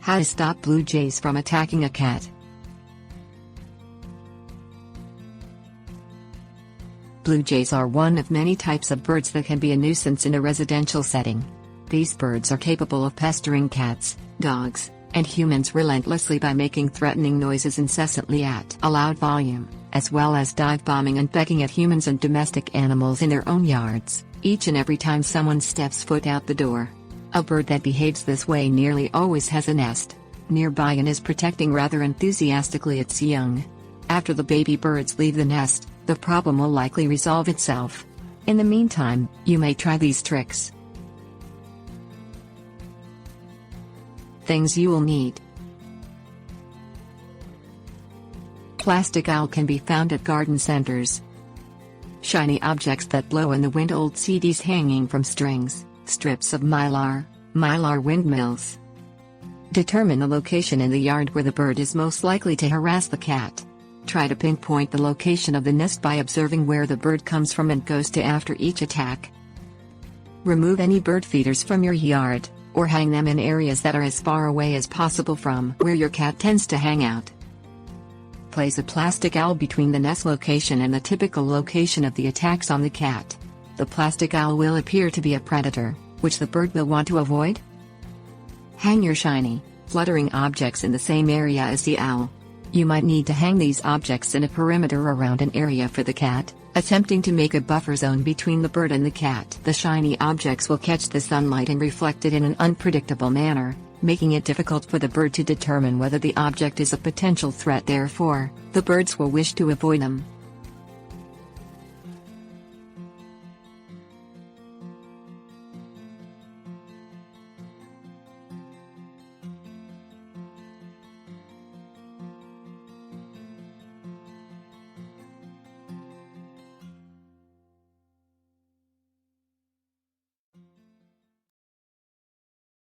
How to stop blue jays from attacking a cat. Blue jays are one of many types of birds that can be a nuisance in a residential setting. These birds are capable of pestering cats, dogs, and humans relentlessly by making threatening noises incessantly at a loud volume, as well as dive bombing and pecking at humans and domestic animals in their own yards, each and every time someone steps foot out the door. A bird that behaves this way nearly always has a nest nearby and is protecting rather enthusiastically its young. After the baby birds leave the nest, the problem will likely resolve itself. In the meantime, you may try these tricks. Things you will need. Plastic owl can be found at garden centers. Shiny objects that blow in the wind, old CDs hanging from strings, strips of mylar windmills. Determine the location in the yard where the bird is most likely to harass the cat. Try to pinpoint the location of the nest by observing where the bird comes from and goes to after each attack. Remove any bird feeders from your yard, or hang them in areas that are as far away as possible from where your cat tends to hang out. Place a plastic owl between the nest location and the typical location of the attacks on the cat. The plastic owl will appear to be a predator, which the bird will want to avoid. Hang your shiny, fluttering objects in the same area as the owl. You might need to hang these objects in a perimeter around an area for the cat, attempting to make a buffer zone between the bird and the cat. The shiny objects will catch the sunlight and reflect it in an unpredictable manner, making it difficult for the bird to determine whether the object is a potential threat. Therefore, the birds will wish to avoid them.